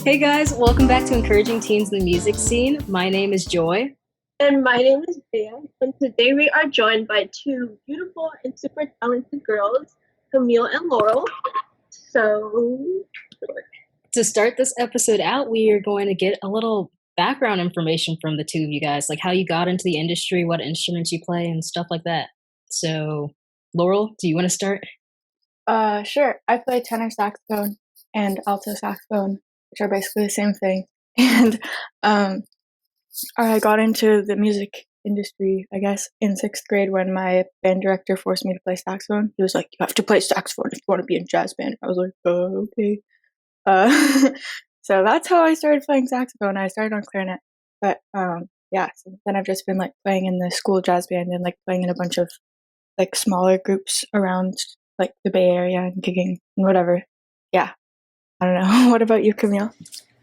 Hey guys, welcome back to Encouraging Teens in the Music Scene. My name is Joy. And my name is Bea, and today we are joined by two beautiful and super talented girls, Camille and Laurel. So, To start this episode out, we are going to get a little background information from the two of you guys, like how you got into the industry, what instruments you play, and stuff like that. So, Laurel, do you want to start? Sure. I play tenor saxophone and alto saxophone, which are basically the same thing. And I got into the music industry, I guess, in 6th grade when my band director forced me to play saxophone. He was like, "You have to play saxophone if you want to be in jazz band." I was like, "Oh, okay." So that's how I started playing saxophone. I started on clarinet, but yeah. So then I've just been like playing in the school jazz band and like playing in a bunch of like smaller groups around like the Bay Area and gigging and whatever. Yeah. I don't know. What about you, Camille?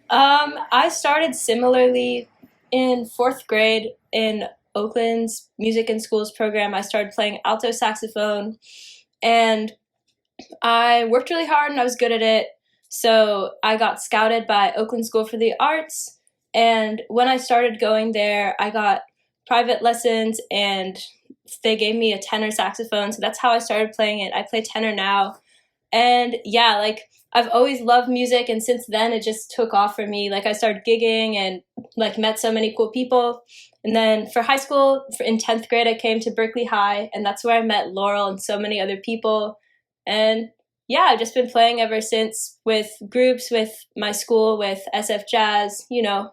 I started similarly in 4th grade in Oakland's Music in Schools program. I started playing alto saxophone, and I worked really hard and I was good at it. So I got scouted by Oakland School for the Arts, and when I started going there, I got private lessons and they gave me a tenor saxophone. So that's how I started playing it. I play tenor now. And yeah, like I've always loved music, and since then it just took off for me. Like I started gigging and like met so many cool people. And then for high school, in 10th grade, I came to Berkeley High, and that's where I met Laurel and so many other people. And yeah, I've just been playing ever since with groups, with my school, with SF Jazz, you know.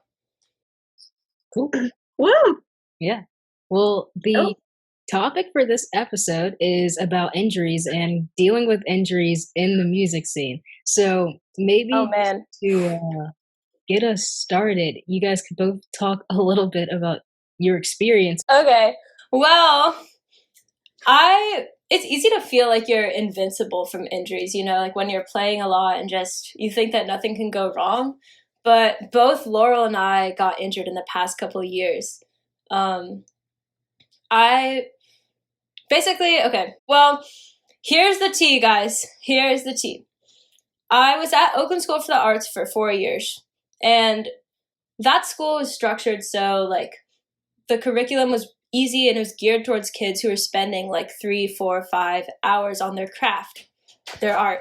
Cool. woo! Yeah. Well, the topic for this episode is about injuries and dealing with injuries in the music scene. So maybe to get us started, you guys could both talk a little bit about your experience. Okay. Well, it's easy to feel like you're invincible from injuries, you know, like when you're playing a lot and just you think that nothing can go wrong. But both Laurel and I got injured in the past couple of years. Here's the tea, guys. Here's the tea. I was at Oakland School for the Arts for 4 years, and that school was structured so like the curriculum was easy and it was geared towards kids who were spending like 3, 4, 5 hours on their craft, their art.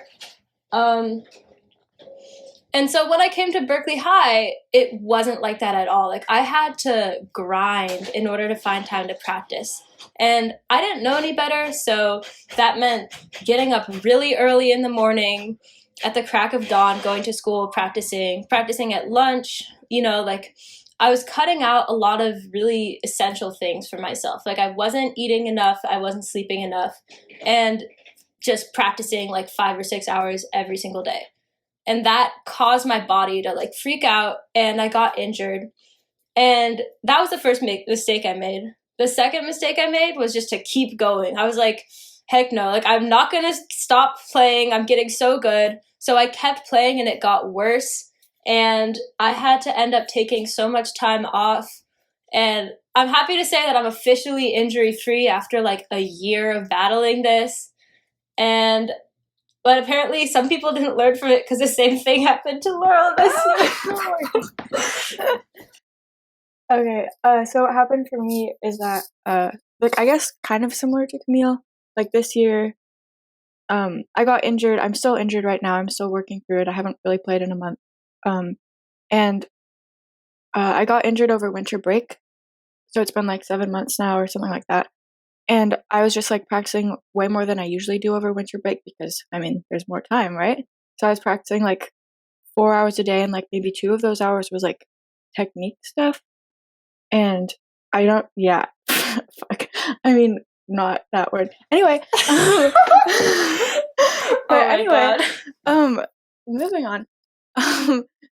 And so when I came to Berkeley High, it wasn't like that at all. Like I had to grind in order to find time to practice. And I didn't know any better, so that meant getting up really early in the morning at the crack of dawn, going to school, practicing at lunch, you know, like I was cutting out a lot of really essential things for myself. Like I wasn't eating enough, I wasn't sleeping enough, and just practicing like 5 or 6 hours every single day. And that caused my body to like freak out, and I got injured. And that was the first mistake I made. The second mistake I made was just to keep going. I was like, heck no, like I'm not going to stop playing. I'm getting so good. So I kept playing and it got worse. And I had to end up taking so much time off. And I'm happy to say that I'm officially injury free after like a year of battling this. But apparently some people didn't learn from it because the same thing happened to Laurel this year. Okay, so what happened for me is that, like, I guess kind of similar to Camille. Like, this year, I got injured. I'm still injured right now. I'm still working through it. I haven't really played in a month. And I got injured over winter break. So it's been like 7 months now or something like that. And I was just like practicing way more than I usually do over winter break because, I mean, there's more time, right? So I was practicing like 4 hours a day, and like maybe 2 of those hours was like technique stuff. And I don't, yeah, fuck. I mean, not that word. Anyway, but anyway, moving on.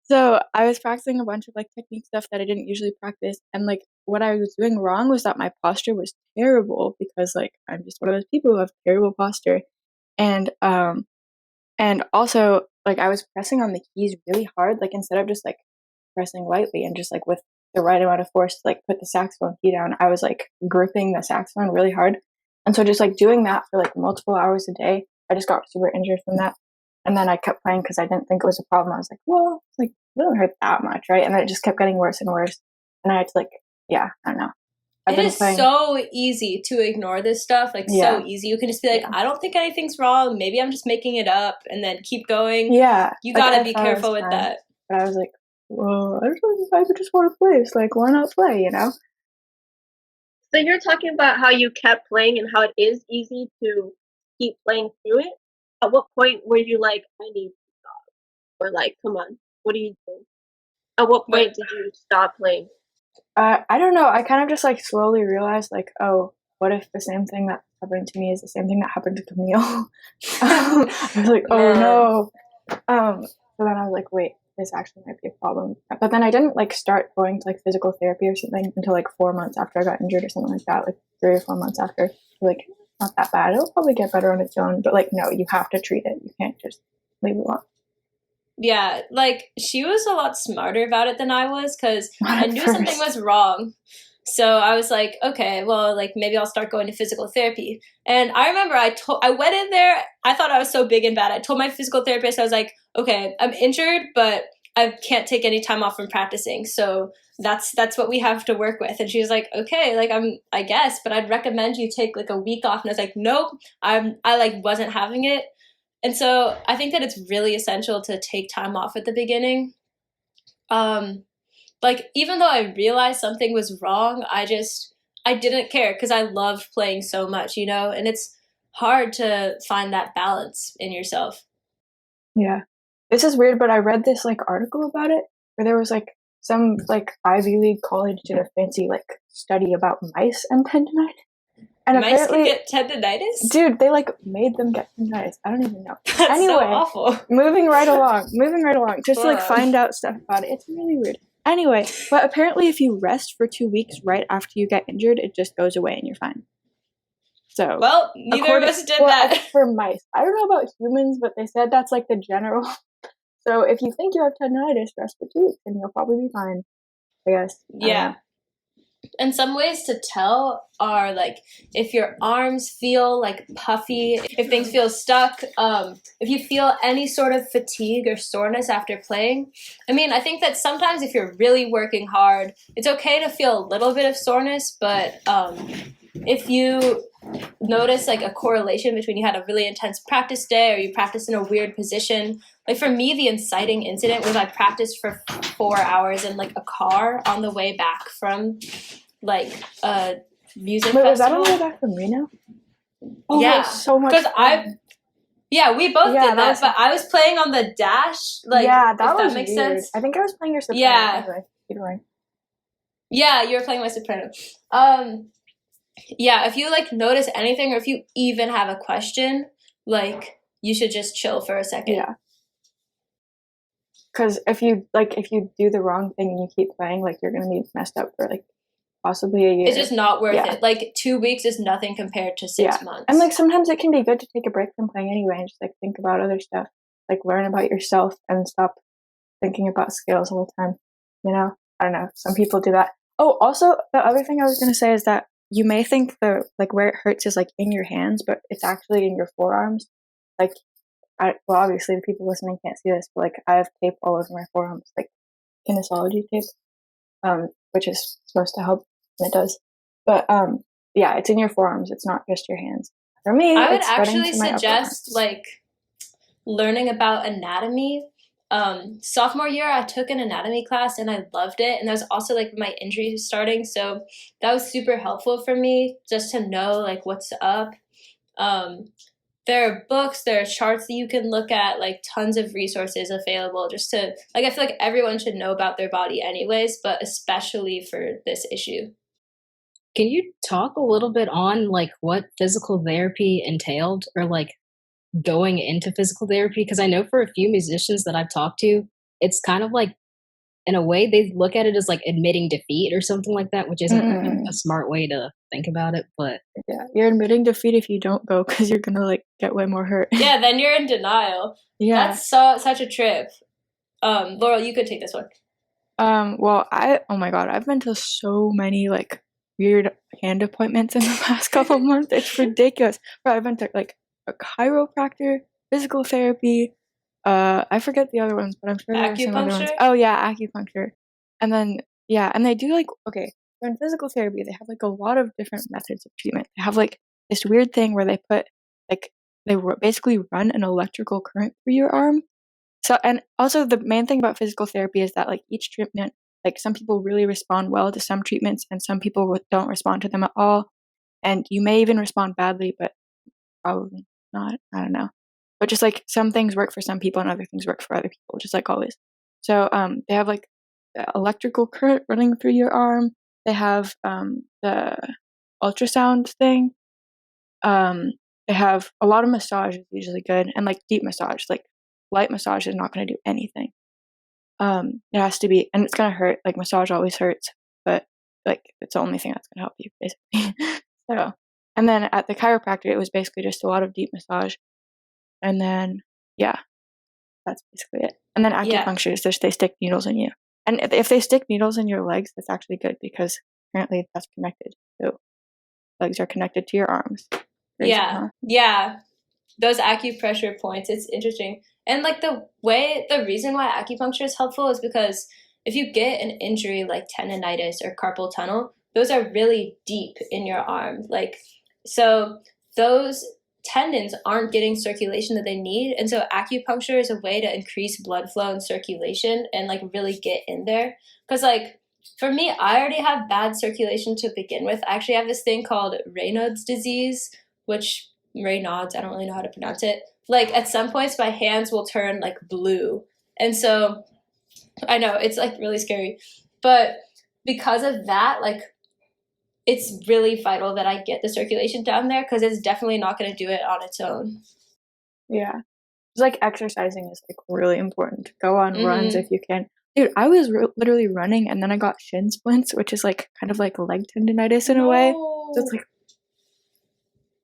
So I was practicing a bunch of like technique stuff that I didn't usually practice, and like what I was doing wrong was that my posture was terrible because like I'm just one of those people who have terrible posture, and also like I was pressing on the keys really hard, like instead of just like pressing lightly and just like with the right amount of force to like put the saxophone key down, I was like gripping the saxophone really hard, and so just like doing that for like multiple hours a day, I just got super injured from that. And then I kept playing because I didn't think it was a problem. I was like, well, like, it doesn't hurt that much, right? And then it just kept getting worse and worse. And I had to like, yeah, I don't know. It is so easy to ignore this stuff, like so easy. You can just be like, I don't think anything's wrong. Maybe I'm just making it up, and then keep going. Yeah. You gotta be careful with that. But I was like, well, I just want to play. It's like, why not play, you know? So you're talking about how you kept playing and how it is easy to keep playing through it. At what point were you like, I need to stop? Or like, come on, what are you doing? At what point did you stop playing? I don't know. I kind of just like slowly realized like, oh, what if the same thing that happened to me is the same thing that happened to Camille? I was like, oh no. So then I was like, wait, this actually might be a problem. But then I didn't like start going to like physical therapy or something until like 4 months after I got injured or something like that, like 3 or 4 months after. Like, not that bad. It'll probably get better on its own. But like, no, you have to treat it. You can't just leave it alone. Yeah, like she was a lot smarter about it than I was because I knew something was wrong. So I was like, okay, well, like maybe I'll start going to physical therapy. And I remember I went in there. I thought I was so big and bad. I told my physical therapist, I was like, okay, I'm injured, but I can't take any time off from practicing. So that's what we have to work with. And she was like, okay, like I guess, but I'd recommend you take like a week off. And I was like, nope, I like wasn't having it. And so I think that it's really essential to take time off at the beginning. Like, even though I realized something was wrong, I didn't care because I loved playing so much, you know? And it's hard to find that balance in yourself. Yeah. This is weird, but I read this like article about it where there was like some like Ivy League college did a fancy like study about mice and tendonitis. And mice can get tendonitis? Dude, they like made them get tendonitis. I don't even know. That's anyway, so awful. Moving right along, just to like find out stuff about it. It's really weird. Anyway, but apparently if you rest for 2 weeks right after you get injured, it just goes away and you're fine. So, well, neither of us did that. For mice. I don't know about humans, but they said that's like the general. So if you think you have tendonitis, rest for 2 weeks and you'll probably be fine, I guess. Yeah. And some ways to tell are like if your arms feel like puffy, if things feel stuck, if you feel any sort of fatigue or soreness after playing. I mean, I think that sometimes if you're really working hard, it's okay to feel a little bit of soreness, but if you notice like a correlation between you had a really intense practice day or you practiced in a weird position. Like for me, the inciting incident was I practiced for 4 hours in like a car on the way back from like a music festival. Was that on the way back from Reno? Oh, yeah, so much. Because we both did that, but I was playing on the dash. Like, yeah, that makes sense. I think I was playing your soprano. Yeah. Anyway, keep going. Yeah, you were playing my soprano. Yeah, if you like notice anything or if you even have a question, like you should just chill for a second. Yeah. Because if you do the wrong thing and you keep playing, like you're gonna be messed up for like possibly a year. It's just not worth it. Like 2 weeks is nothing compared to 6 months. And like sometimes it can be good to take a break from playing anyway and just like think about other stuff, like learn about yourself and stop thinking about skills all the time. You know, I don't know. Some people do that. Oh, also the other thing I was gonna say is that you may think the like where it hurts is like in your hands, but it's actually in your forearms. Like, well, obviously the people listening can't see this, but like I have tape all over my forearms, like kinesiology tape, which is supposed to help, and it does. But yeah, it's in your forearms. It's not just your hands. For me, I would actually suggest like learning about anatomy. Sophomore year, I took an anatomy class and I loved it. And that was also like my injury starting. So that was super helpful for me just to know like what's up. There are books, there are charts that you can look at, like tons of resources available just to, like, I feel like everyone should know about their body anyways, but especially for this issue. Can you talk a little bit on like what physical therapy entailed or like going into physical therapy? Because I know for a few musicians that I've talked to, it's kind of like, in a way, they look at it as like admitting defeat or something like that, which isn't a smart way to think about it. But yeah, you're admitting defeat if you don't go because you're gonna like get way more hurt. Yeah, then you're in denial. Yeah, that's such a trip. Laurel, you could take this one. Well, oh my god, I've been to so many like weird hand appointments in the past couple months. It's ridiculous. But I've been to like a chiropractor, physical therapy, I forget the other ones, but I'm sure there are some other ones. Acupuncture? Oh yeah, acupuncture. And then and they do like, okay, so in physical therapy they have like a lot of different methods of treatment. They have like this weird thing where they put like basically run an electrical current through your arm. So, and also the main thing about physical therapy is that like each treatment, like some people really respond well to some treatments and some people don't respond to them at all. And you may even respond badly, but probably not. I don't know. But just like some things work for some people and other things work for other people, just like always. So they have like the electrical current running through your arm. They have the ultrasound thing. They have a lot of massage is usually good, and like deep massage, like light massage is not going to do anything. It has to be, and it's going to hurt. Like massage always hurts, but like it's the only thing that's going to help you, basically. So, and then at the chiropractor, it was basically just a lot of deep massage, and then that's basically it. And then acupuncture is just they stick needles in you, and if they stick needles in your legs, that's actually good because apparently that's connected. So legs are connected to your arms. Crazy, huh? Yeah. Those acupressure points, it's interesting. And like the reason why acupuncture is helpful is because if you get an injury like tendonitis or carpal tunnel, those are really deep in your arm. Like, so those tendons aren't getting circulation that they need. And so acupuncture is a way to increase blood flow and circulation and like really get in there. Because like for me, I already have bad circulation to begin with. I actually have this thing called Raynaud's disease, which Raynaud's, I don't really know how to pronounce it. Like at some points my hands will turn like blue. And so I know it's like really scary. But because of that, like it's really vital that I get the circulation down there because it's definitely not going to do it on its own. Yeah. It's like exercising is like really important. Go on runs if you can. Dude, I was literally running and then I got shin splints, which is like kind of like leg tendonitis in a way. So it's like,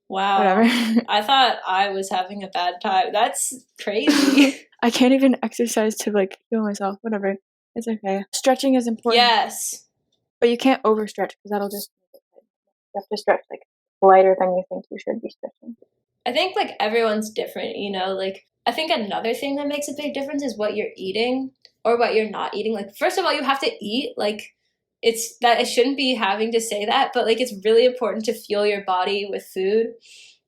wow. Whatever. I thought I was having a bad time. That's crazy. I can't even exercise to like heal myself. Whatever. It's okay. Stretching is important. Yes. But you can't overstretch because that'll just you have to stretch like lighter than you think you should be stretching. I think like everyone's different, you know, like I think another thing that makes a big difference is what you're eating or what you're not eating. Like first of all, you have to eat. Like it's that I shouldn't be having to say that, but like it's really important to fuel your body with food.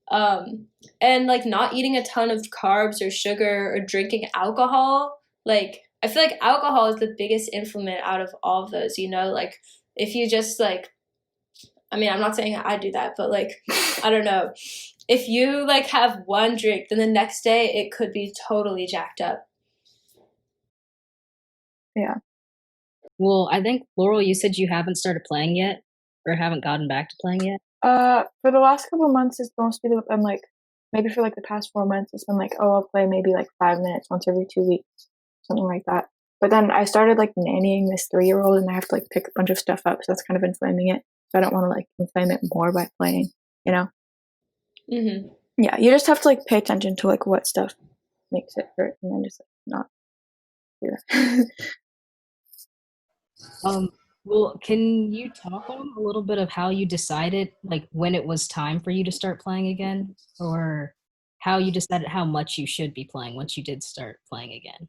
And like not eating a ton of carbs or sugar or drinking alcohol. Like I feel like alcohol is the biggest inflammant out of all of those, you know, like if you just like, I mean, I'm not saying I do that, but like, I don't know. If you like have one drink, then the next day it could be totally jacked up. Yeah. Well, I think, Laurel, you said you haven't started playing yet or haven't gotten back to playing yet? For the last couple of months, it's mostly been like, maybe for like the past 4 months, it's been like, oh, I'll play maybe like 5 minutes once every 2 weeks, something like that. But then I started like nannying this 3-year-old and I have to like pick a bunch of stuff up. So that's kind of inflaming it. So I don't want to like inflame it more by playing, you know? Mm-hmm. Yeah, you just have to like pay attention to like what stuff makes it hurt and then just like not do that. Well, can you talk on a little bit of how you decided, like, when it was time for you to start playing again, or how you decided how much you should be playing once you did start playing again?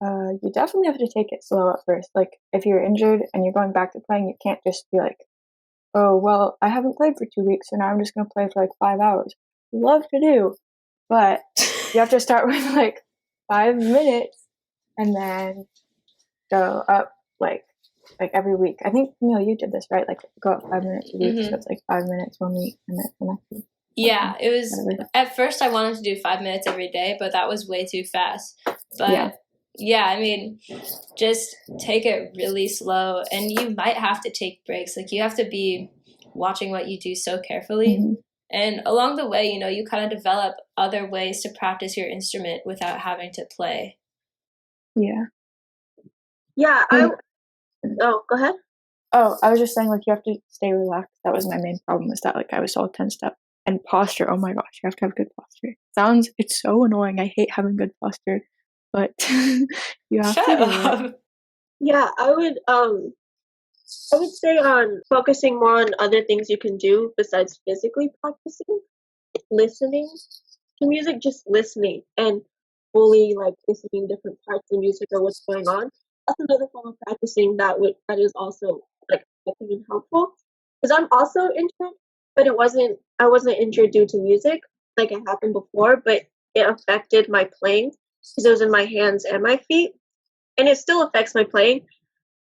You definitely have to take it slow at first. Like, if you're injured and you're going back to playing, you can't just be like, oh, well, I haven't played for 2 weeks, so now I'm just going to play for like 5 hours. Love to do, but you have to start with like 5 minutes and then go up like every week. I think, Camille, you did this, right? Like go up 5 minutes a week. Mm-hmm. So it's like 5 minutes 1 week and then the next week. Yeah, it was, at first I wanted to do 5 minutes every day, but that was way too fast. But yeah, I mean, just take it really slow and you might have to take breaks. Like you have to be watching what you do so carefully. Mm-hmm. And along the way, you know, you kind of develop other ways to practice your instrument without having to play. Yeah. Yeah, oh, go ahead. Oh, I was just saying, like, you have to stay relaxed. That was my main problem, is that, like, I was all tensed up. And posture, oh my gosh, you have to have good posture. It's so annoying. I hate having good posture, but you have to do it. Yeah, I would say on focusing more on other things you can do besides physically practicing, listening to music, just listening. And fully like listening to different parts of music or what's going on. That's another form of practicing that is also like effective and helpful. Because I'm also injured, but I wasn't injured due to music like it happened before, but it affected my playing because it was in my hands and my feet, and it still affects my playing.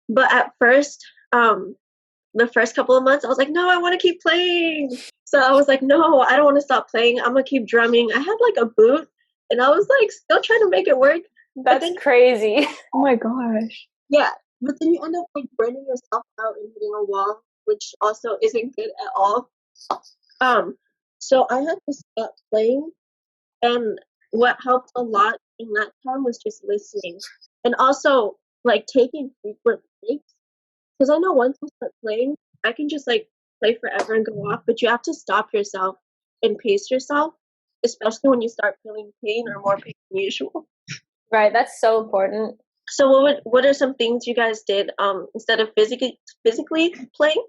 But at first, the first couple of months, I was like, no, I want to keep playing. So I was like, no, I don't want to stop playing. I'm gonna keep drumming. I had like a boot, and I was like still trying to make it work. That's crazy. Oh my gosh. Yeah, but then you end up like burning yourself out and hitting a wall, which also isn't good at all. So I had to stop playing, and what helped a lot in that time was just listening, and also like taking frequent breaks. Because I know once I start playing, I can just like play forever and go off, but you have to stop yourself and pace yourself, especially when you start feeling pain or more pain than usual. Right, that's so important. So what are some things you guys did instead of physically playing?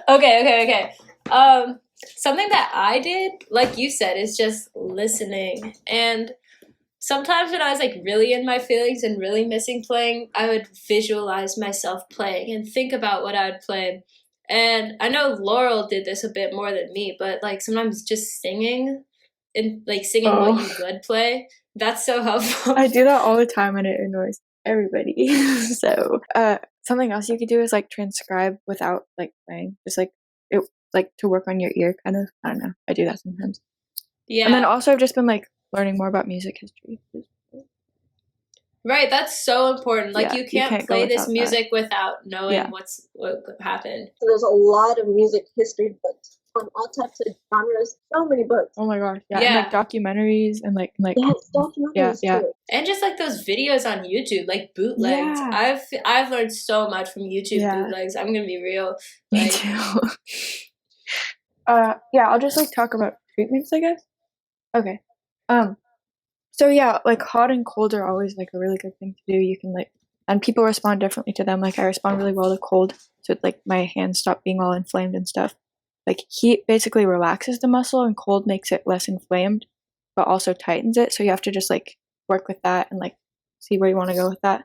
Okay. Something that I did, like you said, is just listening. And sometimes when I was like really in my feelings and really missing playing, I would visualize myself playing and think about what I would play. And I know Laurel did this a bit more than me, but like sometimes just singing and like singing what you would play, that's so helpful. I do that all the time and it annoys everybody. So something else you could do is like transcribe without like playing, just like it, like to work on your ear kind of. I don't know, I do that sometimes. Yeah. And then also I've just been like learning more about music history. Right, that's so important. Like you can't play this music without knowing what happened. So there's a lot of music history books from all types of genres. So many books. Oh my gosh, yeah. And like documentaries and like yes, documentaries too. And just like those videos on YouTube, like bootlegs. Yeah. I've learned so much from YouTube bootlegs. I'm gonna be real. Me too. I'll just like talk about treatments, I guess. Okay. So yeah, like hot and cold are always like a really good thing to do. You can like, and people respond differently to them. Like I respond really well to cold, so like my hands stop being all inflamed and stuff. Like heat basically relaxes the muscle, and cold makes it less inflamed, but also tightens it. So you have to just like work with that and like see where you want to go with that.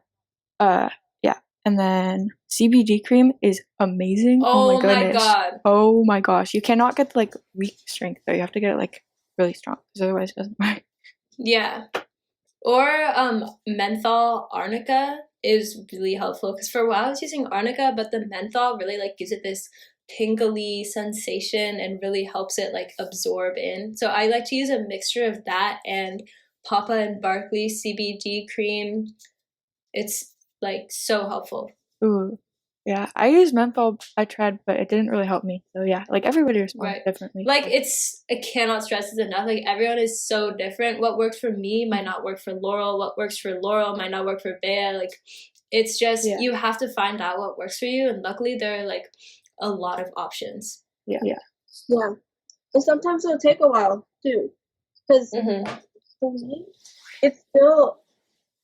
And then CBD cream is amazing. Oh my goodness. My God. Oh my gosh. You cannot get like weak strength though. You have to get it like really strong because otherwise it doesn't work. Yeah. Or menthol arnica is really helpful because for a while I was using arnica, but the menthol really like gives it this tingly sensation and really helps it like absorb in. So I like to use a mixture of that and Papa and Barkley CBD cream. It's like so helpful. Ooh. Yeah, I use menthol. I tried, but it didn't really help me. So yeah, like everybody responds differently. Like I cannot stress this enough. Like everyone is so different. What works for me might not work for Laurel. What works for Laurel might not work for Bea. Like it's just you have to find out what works for you. And luckily there are like a lot of options. Yeah. And sometimes it'll take a while too, because for me, it's still.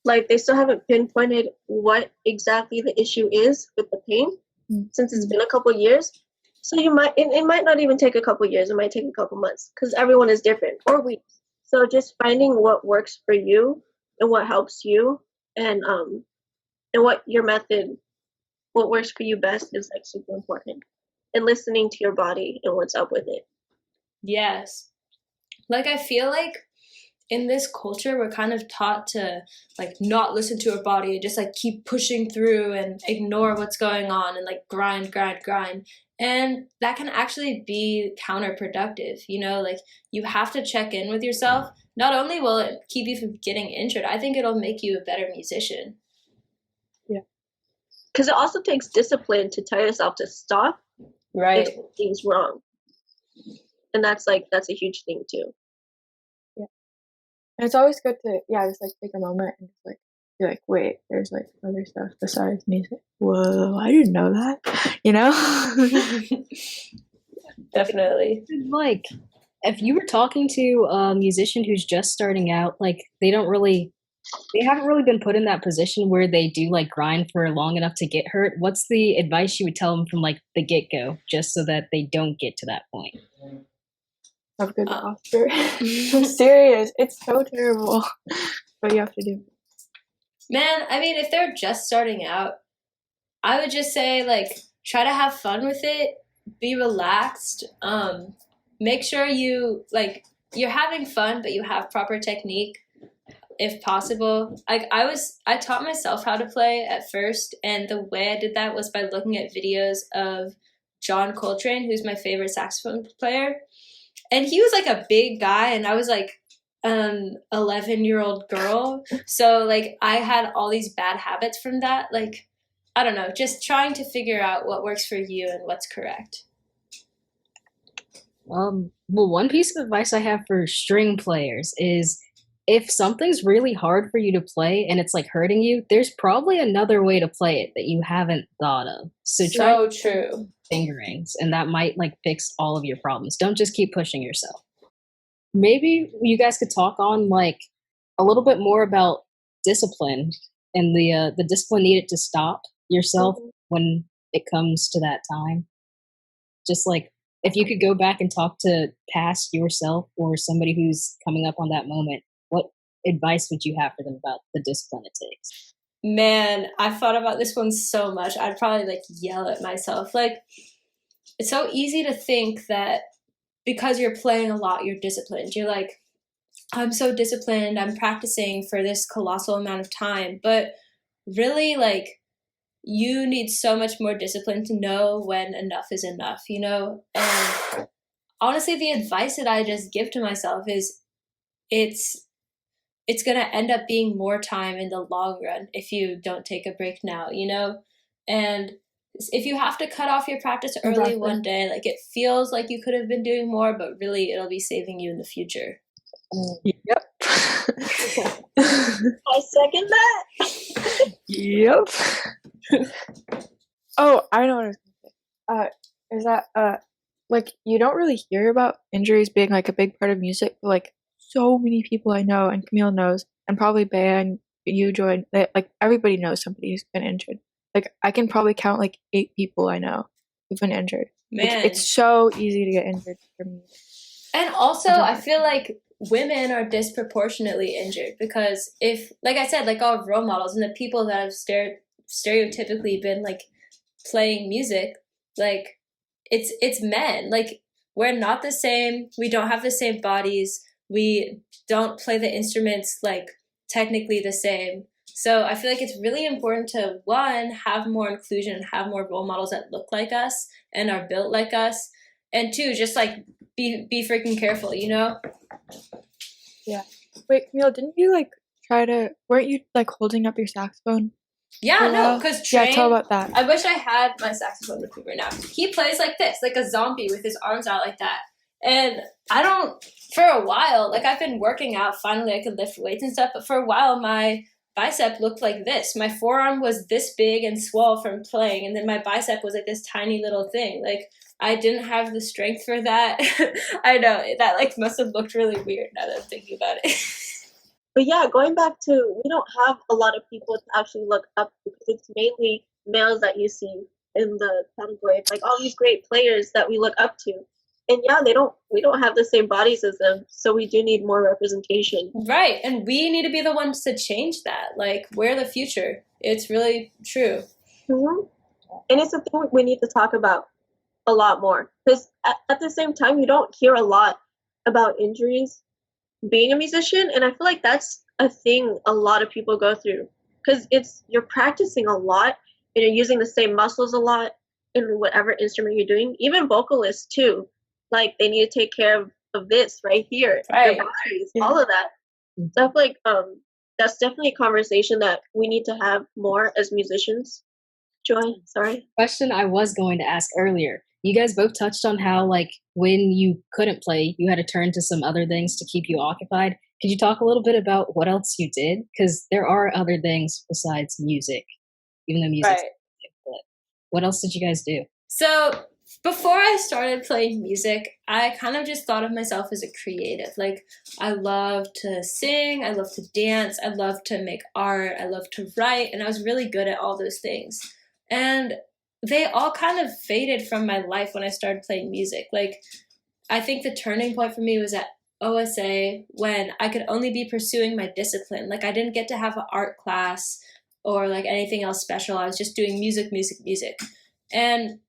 Like, they still haven't pinpointed what exactly the issue is with the pain since it's been a couple years. So it might not even take a couple years. It might take a couple months because everyone is different, or weeks. So just finding what works for you and what helps you and what your method, what works for you best is like super important. And listening to your body and what's up with it. Yes. Like, I feel like in this culture, we're kind of taught to like not listen to our body and just like keep pushing through and ignore what's going on and like grind. And that can actually be counterproductive. You know, like you have to check in with yourself. Not only will it keep you from getting injured, I think it'll make you a better musician. Yeah. Because it also takes discipline to tell yourself to stop if something's wrong. And that's a huge thing too. And it's always good to, just like take a moment and just like be like, wait, there's like other stuff besides music. Whoa, I didn't know that. You know? Definitely. Like, if you were talking to a musician who's just starting out, like they don't really they haven't really been put in that position where they do like grind for long enough to get hurt, what's the advice you would tell them from like the get-go, just so that they don't get to that point? Have good posture. I'm serious. It's so terrible. What you have to do. Man, I mean, if they're just starting out, I would just say, like, try to have fun with it, be relaxed, make sure you're having fun, but you have proper technique, if possible. Like, I taught myself how to play at first, and the way I did that was by looking at videos of John Coltrane, who's my favorite saxophone player. And he was like a big guy, and I was like an 11-year-old girl. So like I had all these bad habits from that. Like, I don't know, just trying to figure out what works for you and what's correct. Well, one piece of advice I have for string players is if something's really hard for you to play and it's like hurting you, there's probably another way to play it that you haven't thought of. So try true. Fingerings, and that might like fix all of your problems. Don't just keep pushing yourself. Maybe you guys could talk on like a little bit more about discipline and the discipline needed to stop yourself when it comes to that time. Just like if you could go back and talk to past yourself or somebody who's coming up on that moment, what advice would you have for them about the discipline it takes? Man, I've thought about this one so much. I'd probably like yell at myself. Like, it's so easy to think that because you're playing a lot, you're disciplined. You're like, I'm so disciplined. I'm practicing for this colossal amount of time. But really, like, you need so much more discipline to know when enough is enough, you know? And honestly, the advice that I just give to myself is it's going to end up being more time in the long run if you don't take a break now, you know? And if you have to cut off your practice early one day, like it feels like you could have been doing more, but really it'll be saving you in the future. Yep. I second that. Yep. Oh, I know what I was going to say. Is that like you don't really hear about injuries being like a big part of music, but like so many people I know and Camille knows, and probably Bea and you joined that, like everybody knows somebody who's been injured. Like I can probably count like 8 people I know who've been injured. Man, like, it's so easy to get injured from music. And also, I feel like women are disproportionately injured because if, like I said, like our role models and the people that have stereotypically been like playing music, like it's men. Like we're not the same. We don't have the same bodies. We don't play the instruments like technically the same. So I feel like it's really important to, one, have more inclusion and have more role models that look like us and are built like us. And 2, just like be freaking careful, you know? Yeah. Wait, Camille, didn't you like weren't you like holding up your saxophone? Yeah, no, because yeah, tell about that. I wish I had my saxophone with me right now. He plays like this, like a zombie with his arms out like that. And for a while, like I've been working out, finally I could lift weights and stuff, but for a while my bicep looked like this. My forearm was this big and swole from playing, and then my bicep was like this tiny little thing. Like I didn't have the strength for that. I know, that like must have looked really weird now that I'm thinking about it. But yeah, going back to, we don't have a lot of people to actually look up to because it's mainly males that you see in the category. It's like all these great players that we look up to. And yeah, we don't have the same bodies as them, so we do need more representation. Right, and we need to be the ones to change that. Like, we're the future. It's really true. Mm-hmm. And it's a thing we need to talk about a lot more. Because at the same time, you don't hear a lot about injuries being a musician, and I feel like that's a thing a lot of people go through. Because you're practicing a lot, and you're using the same muscles a lot in whatever instrument you're doing. Even vocalists, too. Like they need to take care of this right here, right? All of that. So I feel like that's definitely a conversation that we need to have more as musicians. Joy, sorry. Question I was going to ask earlier. You guys both touched on how like when you couldn't play, you had to turn to some other things to keep you occupied. Could you talk a little bit about what else you did? Because there are other things besides music, even though music. But what else did you guys do? So before I started playing music, I kind of just thought of myself as a creative. Like, I love to sing, I love to dance, I love to make art, I love to write, and I was really good at all those things. And they all kind of faded from my life when I started playing music. Like, I think the turning point for me was at OSA when I could only be pursuing my discipline. Like, I didn't get to have an art class or like anything else special. I was just doing music, music, music. And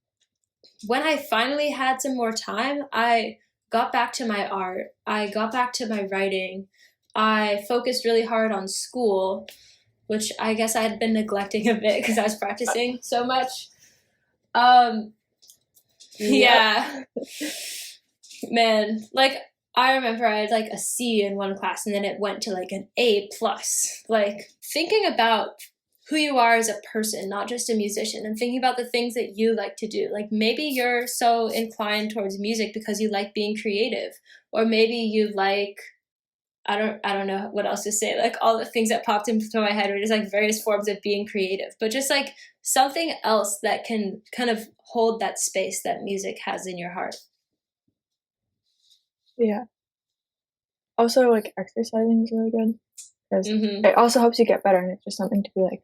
when I finally had some more time, I got back to my art. I got back to my writing. I focused really hard on school, which I guess I had been neglecting a bit because I was practicing so much. Yeah. Man, like, I remember I had like a C in one class and then it went to like an A plus. Like, thinking about who you are as a person, not just a musician, and thinking about the things that you like to do. Like, maybe you're so inclined towards music because you like being creative, or maybe you like, I don't know what else to say. Like, all the things that popped into my head were just like various forms of being creative, but just like something else that can kind of hold that space that music has in your heart. Yeah. Also, like, exercising is really good because it also helps you get better, and it's just something to be like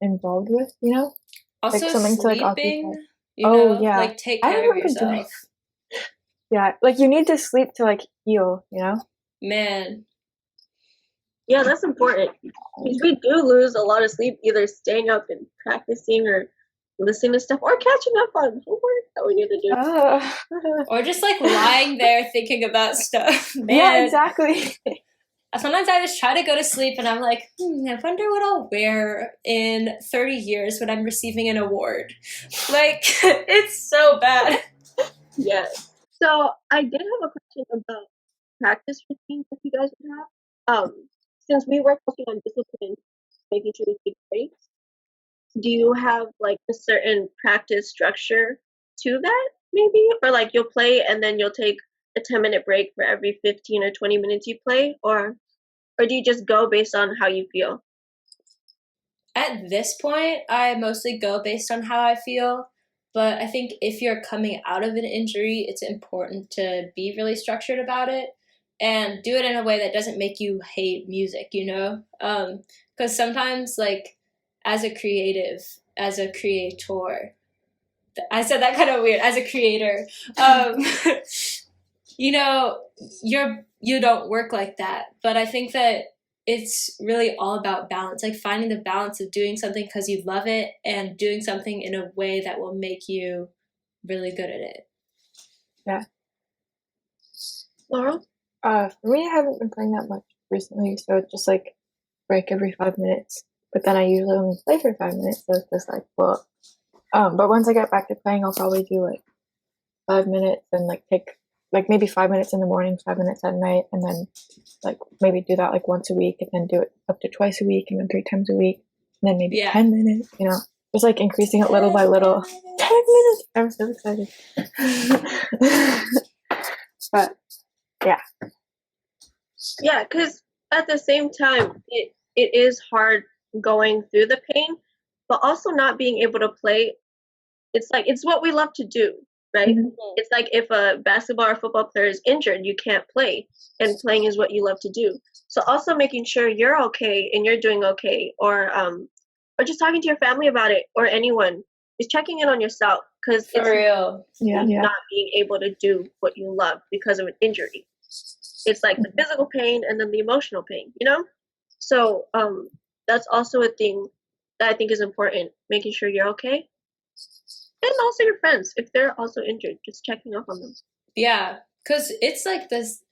involved with, you know? Also, like something sleeping, to like occupy. you know, yeah. like take I care of remember doing. yourself. Yeah, like you need to sleep to like heal, you know? Man. Yeah, that's important because we do lose a lot of sleep either staying up and practicing or listening to stuff or catching up on homework that we need to do. Or just like lying there thinking about stuff. Man. Yeah, exactly. Sometimes I just try to go to sleep and I'm like, I wonder what I'll wear in 30 years when I'm receiving an award. Like, it's so bad. Yeah. So I did have a question about practice routines that you guys would have. Since we work mostly on discipline, making sure we take breaks, do you have like a certain practice structure to that maybe? Or like you'll play and then you'll take a 10-minute break for every 15 or 20 minutes you play? Or do you just go based on how you feel? At this point, I mostly go based on how I feel. But I think if you're coming out of an injury, it's important to be really structured about it and do it in a way that doesn't make you hate music, you know? Because sometimes, like, as a creative, as a creator, I said that kind of weird, as a creator, you know, you don't work like that. But I think that it's really all about balance, like finding the balance of doing something because you love it and doing something in a way that will make you really good at it. Yeah. Laurel? For me, I haven't been playing that much recently, so it's just like break every 5 minutes. But then I usually only play for 5 minutes, so it's just like, well. But once I get back to playing, I'll probably do like 5 minutes and like take like maybe 5 minutes in the morning, 5 minutes at night, and then like maybe do that like once a week, and then do it up to twice a week, and then 3 times a week, and then maybe 10 minutes, you know, just like increasing it little by little. 10 minutes! I'm so excited. But yeah. Yeah, because at the same time, it is hard going through the pain, but also not being able to play. It's like, it's what we love to do, right? Mm-hmm. It's like if a basketball or football player is injured, you can't play, and playing is what you love to do. So also making sure you're okay and you're doing okay, or just talking to your family about it, or anyone, is checking in on yourself, because it's real. Not being able to do what you love because of an injury. It's like the physical pain and then the emotional pain, you know? So that's also a thing that I think is important, making sure you're okay. And also your friends, if they're also injured, just checking up on them. Yeah, because it's like this,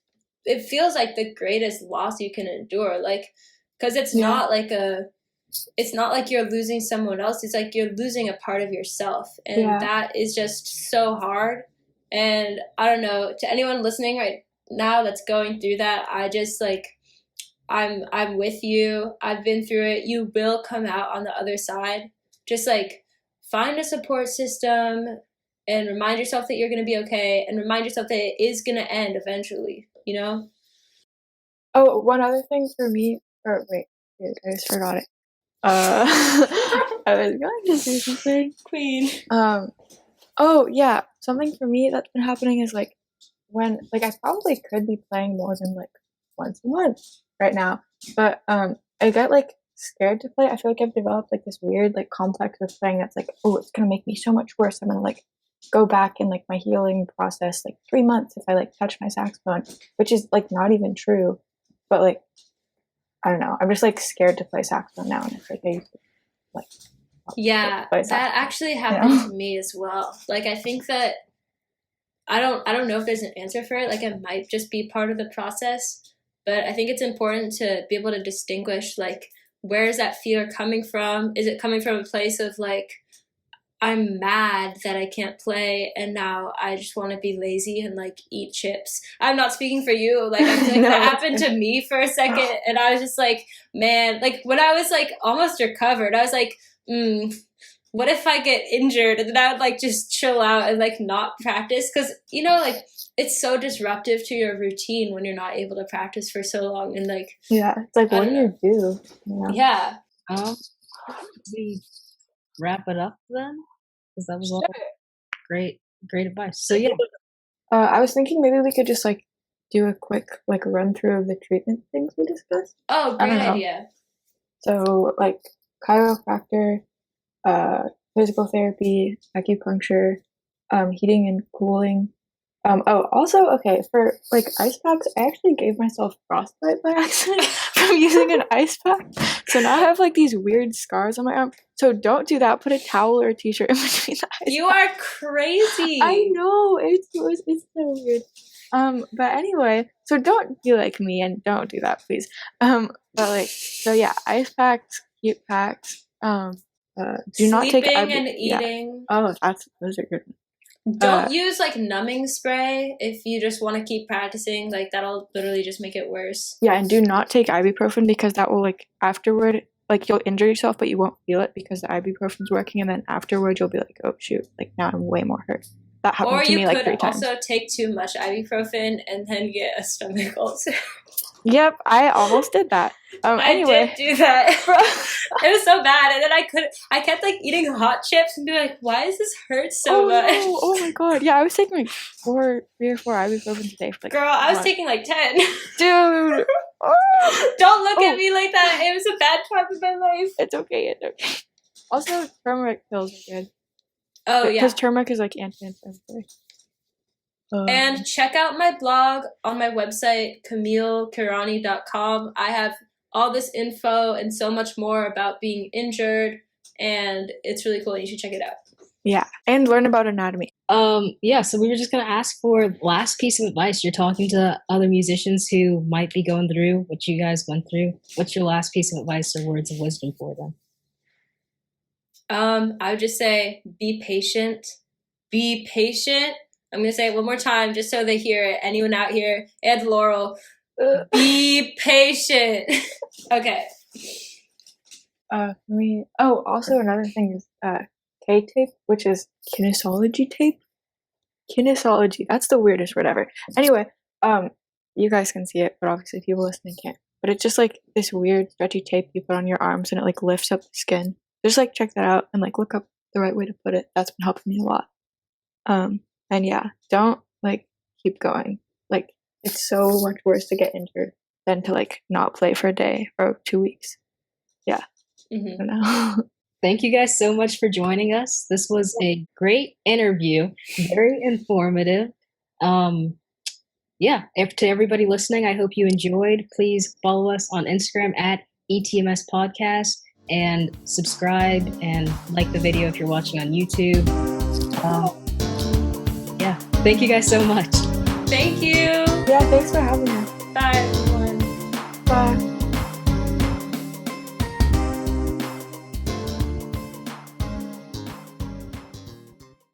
it feels like the greatest loss you can endure. Like, because it's not like it's not like you're losing someone else. It's like you're losing a part of yourself. And that is just so hard. And I don't know, to anyone listening right now that's going through that, I just like, I'm with you. I've been through it. You will come out on the other side. Just like find a support system and remind yourself that you're going to be okay, and remind yourself that it is going to end eventually, you know? Oh, one other thing for me, or wait, I just forgot it. I was going to say something. Queen. Oh yeah, something for me that's been happening is like when like I probably could be playing more than like once a month right now, but I get like scared to play. I feel like I've developed like this weird like complex of playing that's like, oh, it's gonna make me so much worse. I'm gonna like go back in like my healing process like 3 months if I like touch my saxophone, which is like not even true. But like I don't know, I'm just like scared to play saxophone now, and it's like I used to like Yeah, play that saxophone, actually happened to me as well. Like I think that I don't know if there's an answer for it. Like it might just be part of the process, but I think it's important to be able to distinguish like where is that fear coming from? Is it coming from a place of like I'm mad that I can't play and now I just want to be lazy and like eat chips. I'm not speaking for you. Like I feel like No, that happened to me for a second and I was just like, man, like when I was like almost recovered, I was like, what if I get injured? And then I would like just chill out and like not practice because you know like it's so disruptive to your routine when you're not able to practice for so long and like yeah, it's like what do you do? Yeah. We wrap it up then, because that was all great advice. So yeah, I was thinking maybe we could just like do a quick like run through of the treatment things we discussed. Oh, great idea. So like chiropractor, physical therapy, acupuncture, heating and cooling. Also, okay, for like ice packs, I actually gave myself frostbite by accident from using an ice pack. So now I have like these weird scars on my arm. So don't do that. Put a towel or a t-shirt in between the ice You pack. are crazy. I know, it's so weird. But anyway, so don't be like me and don't do that, please. But like, so yeah, ice packs, heat packs. Do not take sleeping and eating. Oh, those are good. Don't use like numbing spray if you just want to keep practicing. Like that'll literally just make it worse. Yeah, and do not take ibuprofen because that will like afterward, like you'll injure yourself, but you won't feel it because the ibuprofen's working, and then afterward you'll be like, oh shoot, like now I'm way more hurt. That happened to me like 3 times. Or you could also take too much ibuprofen and then get a stomach ulcer. Yep, I almost did that. Anyway. I did do that. It was so bad, and then I kept like eating hot chips and be like, why does this hurt so much? No. Oh my god! Yeah, I was taking like 3 or 4 ibuprofen a day. For, like, girl, I was taking like 10. Dude, don't look at me like that. It was a bad time in my life. It's okay. Also, turmeric pills are good. Oh yeah, because turmeric is like anti-inflammatory. And check out my blog on my website, CamilleKirani.com. I have all this info and so much more about being injured, and it's really cool. You should check it out. Yeah, and learn about anatomy. Yeah, so we were just going to ask for last piece of advice. You're talking to other musicians who might be going through what you guys went through. What's your last piece of advice or words of wisdom for them? I would just say, be patient. Be patient. I'm going to say it one more time just so they hear it. Anyone out here? And Laurel, be patient. Okay. Also another thing is K-tape, which is kinesiology tape. Kinesiology, that's the weirdest word ever. Anyway, you guys can see it, but obviously people listening can't. But it's just like this weird stretchy tape you put on your arms and it like lifts up the skin. Just like check that out and like look up the right way to put it. That's been helping me a lot. And yeah, don't like keep going. Like it's so much worse to get injured than to like not play for a day or 2 weeks. Yeah. Mm-hmm. I don't know. Thank you guys so much for joining us. This was a great interview, very informative. Yeah, to everybody listening, I hope you enjoyed. Please follow us on Instagram at ETMS Podcast and subscribe and like the video if you're watching on YouTube. Yeah, thank you guys so much. Thank you. Yeah, thanks for having us. Bye, everyone. Bye.